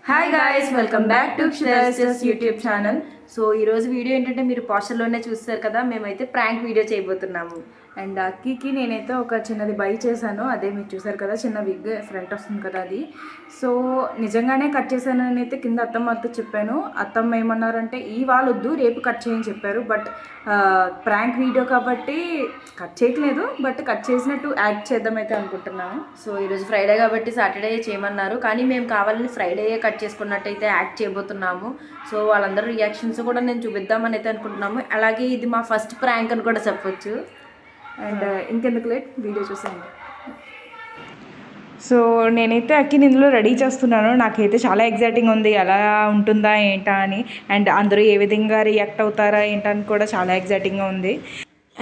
Hi guys, welcome back to Kshitha's YouTube channel. So ఈరోజు video ఏంటంటే మీరు పోస్టర్లోనే చూస్తారు కదా, మేమైతే ప్రాంక్ వీడియో చేయబోతున్నాము. అండ్ అక్కీకి నేనైతే ఒక చిన్నది బై చేశాను, అదే మీరు చూసారు కదా, చిన్న విగ్ ఫ్రంట్ వస్తుంది కదా అది. సో నిజంగానే కట్ చేశానని అయితే కింద అత్తమ్మతో చెప్పాను. అత్తమ్మ ఏమన్నారంటే ఈ వాళ్ళొద్దు రేపు కట్ చేయని చెప్పారు. బట్ ప్రాంక్ వీడియో కాబట్టి కట్ చేయట్లేదు, బట్ కట్ చేసినట్టు యాక్ట్ చేద్దామైతే అనుకుంటున్నాను. సో ఈరోజు ఫ్రైడే కాబట్టి సాటర్డే చేయమన్నారు, కానీ మేము కావాలని ఫ్రైడే కట్ చేసుకున్నట్టయితే యాక్ట్ చేయబోతున్నాము. సో వాళ్ళందరూ రియాక్షన్స్ కూడా నేను చూపిద్దామని అయితే అనుకుంటున్నాము. అలాగే ఇది మా ఫస్ట్ ప్రాంక్ అని కూడా చెప్పొచ్చు. అండ్ ఇంకెందుకు లేట్, వీడియో చూసేయండి. సో నేనైతే అక్కిని ఇందులో రెడీ చేస్తున్నాను. నాకైతే చాలా ఎగ్జైటింగ్ ఉంది, ఎలా ఉంటుందా ఏంటా అని. అండ్ అందరూ ఏ విధంగా రియాక్ట్ అవుతారా ఏంటని కూడా చాలా ఎగ్జైటింగ్గా ఉంది.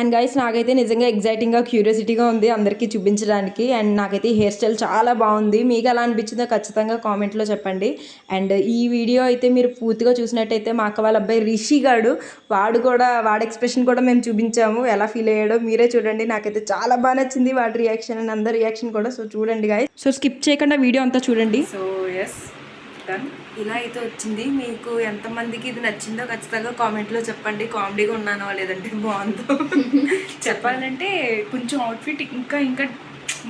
అండ్ గైస్, నాకైతే నిజంగా ఎగ్జైటింగ్గా క్యూరియాసిటీగా ఉంది అందరికీ చూపించడానికి. అండ్ నాకైతే హెయిర్ స్టైల్ చాలా బాగుంది. మీకు ఎలా అనిపించిందో ఖచ్చితంగా కామెంట్లో చెప్పండి. అండ్ ఈ వీడియో అయితే మీరు పూర్తిగా చూసినట్టయితే మా అక్క వాళ్ళ అబ్బాయి రిషి గాడు, వాడి ఎక్స్ప్రెషన్ కూడా మేము చూపించాము. ఎలా ఫీల్ అయ్యాడో మీరే చూడండి. నాకైతే చాలా బాగా నచ్చింది వాడి రియాక్షన్ అండ్ అందరి రియాక్షన్ కూడా. సో చూడండి గైస్, సో స్కిప్ చేయకుండా వీడియో అంతా చూడండి. సో ఎస్ డన్, ఇలా అయితే వచ్చింది. మీకు ఎంతమందికి ఇది నచ్చిందో ఖచ్చితంగా కామెంట్లో చెప్పండి. కామెడీగా ఉన్నానో లేదంటే బాగుందో. చెప్పాలంటే కొంచెం అవుట్ఫిట్ ఇంకా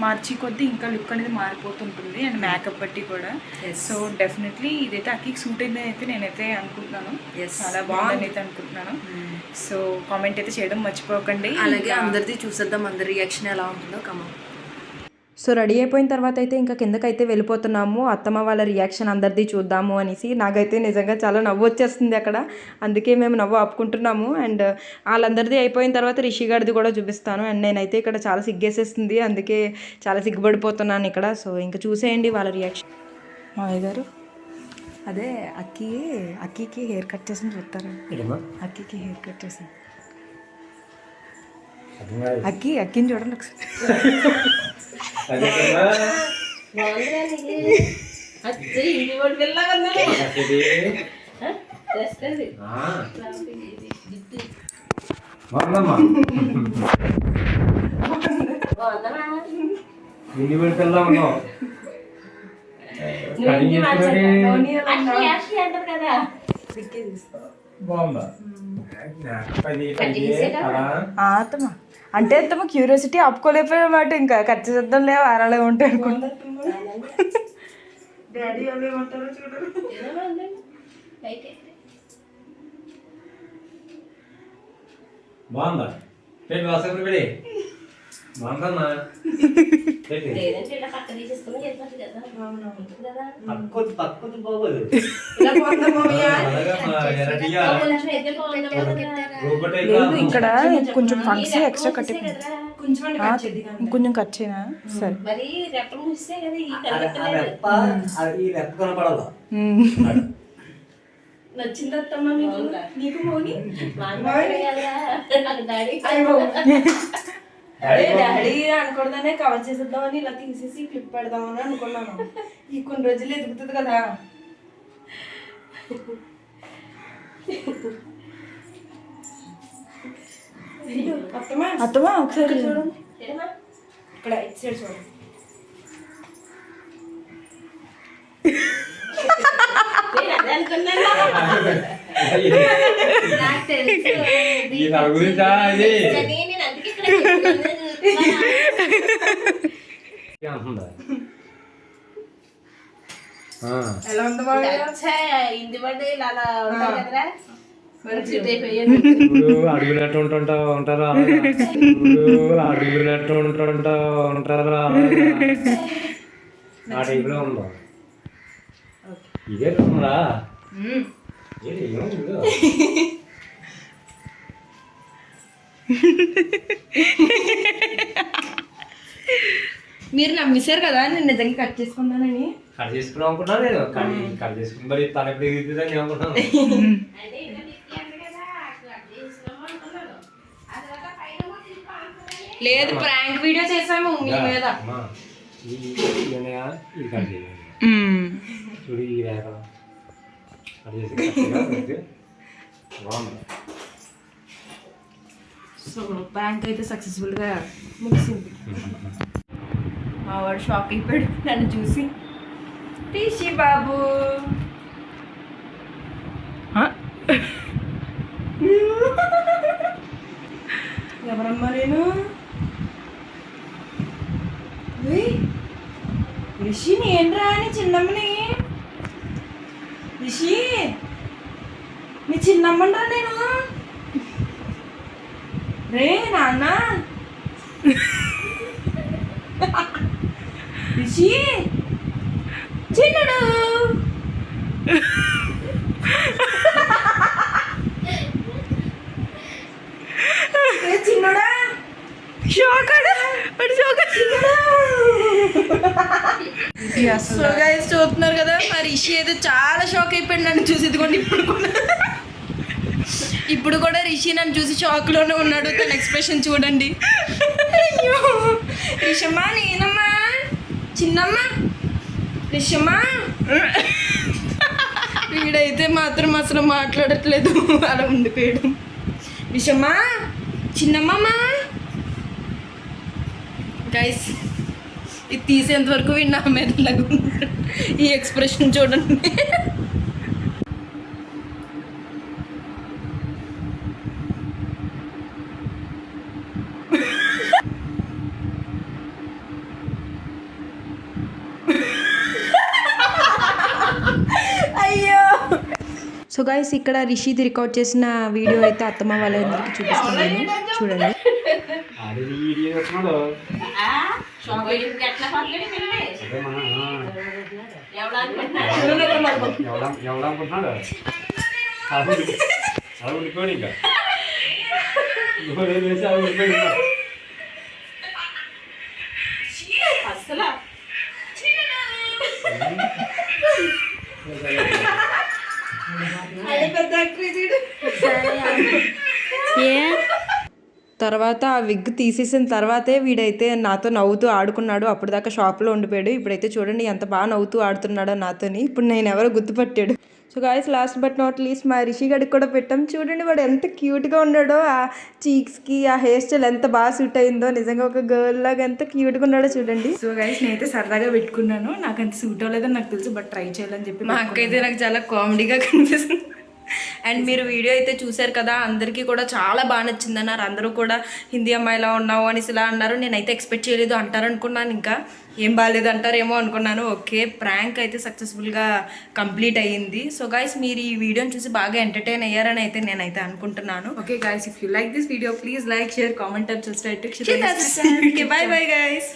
మార్చి కొద్దీ ఇంకా లుక్ అనేది మారిపోతుంటుంది. అండ్ మేకప్ బట్టి కూడా. సో డెఫినెట్లీ ఇదైతే అక్కడికి సూట్ అయిందని అయితే నేనైతే అనుకుంటున్నాను. చాలా బాగుందని అయితే అనుకుంటున్నాను. సో కామెంట్ అయితే చేయడం మర్చిపోకండి. అలాగే అందరిది చూసేద్దాం, అందరి రియాక్షన్ ఎలా ఉంటుందో కమెంట్. సో రెడీ అయిపోయిన తర్వాత అయితే ఇంకా కిందకైతే వెళ్ళిపోతున్నాము. అత్తమ్మ వాళ్ళ రియాక్షన్ అందరిది చూద్దాము అనేసి. నాకైతే నిజంగా చాలా నవ్వు వచ్చేస్తుంది అక్కడ, అందుకే మేము నవ్వు ఆపుకుంటున్నాము. అండ్ వాళ్ళందరిది అయిపోయిన తర్వాత రిషి గారిది కూడా చూపిస్తాను. అండ్ నేనైతే ఇక్కడ చాలా సిగ్గేసేస్తుంది, అందుకే చాలా సిగ్గుపడిపోతున్నాను ఇక్కడ. సో ఇంకా చూసేయండి వాళ్ళ రియాక్షన్. మావయ్య గారు అదే అక్కీకి హెయిర్ కట్ చేసి చూస్తారా? అక్కీకి హెయిర్ కట్ చేసి అక్కిని చూడండి ఒకసారి. అంటే తమ క్యూరియాసిటీ ఆపుకోలేకపోయామాట. ఇంకా కట్ చేద్దాంలే, వారాలే ఉంటాయి అనుకుంటా. డాడీ అవి ఏమంటారో చూడరు. బాగుందా బాగుందమ్మా. ఇక్కడ కొంచెం ఫంక్స్ ఎక్స్ట్రా కట్టి కొంచెం కట్ చేయనా? సరే. నచ్చిందమ్మా నీకు మోని? డాడీ అనకూడదనే కవర్ చేసేద్దామని ఇలా తీసేసి క్లిప్ పెడదామని అనుకున్నాను. ఈ కొన్ని రోజులు ఎదుగుతుంది కదా. అత్తమా ఒకసారి చూడండి, ఇక్కడ ఇటు సైడ్ చూడండి. ఎలా ఉంది ఇంటి పడి ఇలా కదరా, అడుగునట్టు ఉంటారా? అడుగునట్టు ఉంటారా? ఆ టైప్లో ఉందా? ఇదే రా మీరు నమ్మేశారు కదా నేను నిజంగా కట్ చేసుకున్నానని. కట్ చేసుకున్నాం అనుకున్నా, నేను కట్ చేసుకుని మరి తన ఎప్పుడు ఎదుగుతుందని అనుకున్నాను. లేదు, ప్రాంక్ వీడియో చేసాము మీ మీద. ఇది కట్ చేయాలి చూడు, ఈ రేఖ కట్ చేసి బాగుంది. సో ప్రాంక్ అయితే సక్సెస్ఫుల్గా ముగిసింది. మా వాడు షాక్ అయిపోయాడు నన్ను చూసి. రిషి బాబు చిన్నమ్మంటా నేను రే నాన్న రిషి చిన్నడు చిన్నడా సో గైస్ చూస్తున్నారు కదా మరి రిషి అయితే చాలా షాక్ అయిపోయింది నన్ను చూసి. ఇదిగోండి ఇప్పుడు కూడా రిషి నన్ను చూసి షాక్ లోనే ఉన్నాడు. తన ఎక్స్ప్రెషన్ చూడండి. అయ్యో రిషమ్మా నేనమ్మా చిన్నమ్మా రిషమ్మా. వీడైతే మాత్రం అసలు మాట్లాడట్లేదు, అలా ఉండిపోయాడు. రిషమ్మా చిన్నమ్మా. గైస్ ఇది తీసేంత వరకు వీడు నా మీద ఇలాగ ఉన్నాడు. ఈ ఎక్స్ప్రెషన్ చూడండి. అయ్యో. సో గైస్ ఇక్కడ రిషిది రికార్డ్ చేసిన వీడియో అయితే అత్తమ్మ వాళ్ళందరికీ చూపిస్తున్నాను, చూడండి. అది వీడియో వస్తున్నాడు. ఎవడా అనుకుంటున్నాడు? అలా ఉండిపోయాడు. ఇంకా వేసి అలా ఉండిపోయాడు. తర్వాత ఆ విగ్ తీసేసిన తర్వాతే వీడైతే నాతో నవ్వుతూ ఆడుకున్నాడు. అప్పుడు దాకా షాప్లో ఉండిపోయాడు. ఇప్పుడైతే చూడండి ఎంత బాగా నవ్వుతూ ఆడుతున్నాడో నాతోని. ఇప్పుడు నేను ఎవరో గుర్తుపట్టాడు. So guys last but not least మా రిషి గడికి కూడా పెట్టాం. చూడండి వాడు ఎంత క్యూట్గా ఉన్నాడో. ఆ చీక్స్కి ఆ హెయిర్ స్టైల్ ఎంత బాగా సూట్ అయిందో. నిజంగా ఒక గర్ల్ లాగా ఎంత క్యూట్గా ఉన్నాడో చూడండి. సో గైస్ నేనైతే సరదాగా పెట్టుకున్నాను. నాకు అంత సూట్ అవ్వలేదని నాకు తెలుసు, బట్ ట్రై చేయాలని చెప్పి. మా అక్క అయితే నాకు చాలా కామెడీగా కనిపిస్తుంది. అండ్ మీరు వీడియో అయితే చూశారు కదా, అందరికీ కూడా చాలా బాగా నచ్చింది అన్నారు. అందరూ కూడా హిందీ అమ్మాయిలా ఉన్నావు అనేసి ఇలా అన్నారు. నేనైతే ఎక్స్పెక్ట్ చేయలేదు అంటారు అనుకున్నాను. ఇంకా ఏం బాగాలేదు అంటారేమో అనుకున్నాను. ఓకే, ప్రాంక్ అయితే సక్సెస్ఫుల్గా కంప్లీట్ అయ్యింది. సో గైస్ మీరు ఈ వీడియోని చూసి బాగా ఎంటర్టైన్ అయ్యారని అయితే నేనైతే అనుకుంటున్నాను. Okay guys, if you like this video please like, share, comment and subscribe. By bye guys.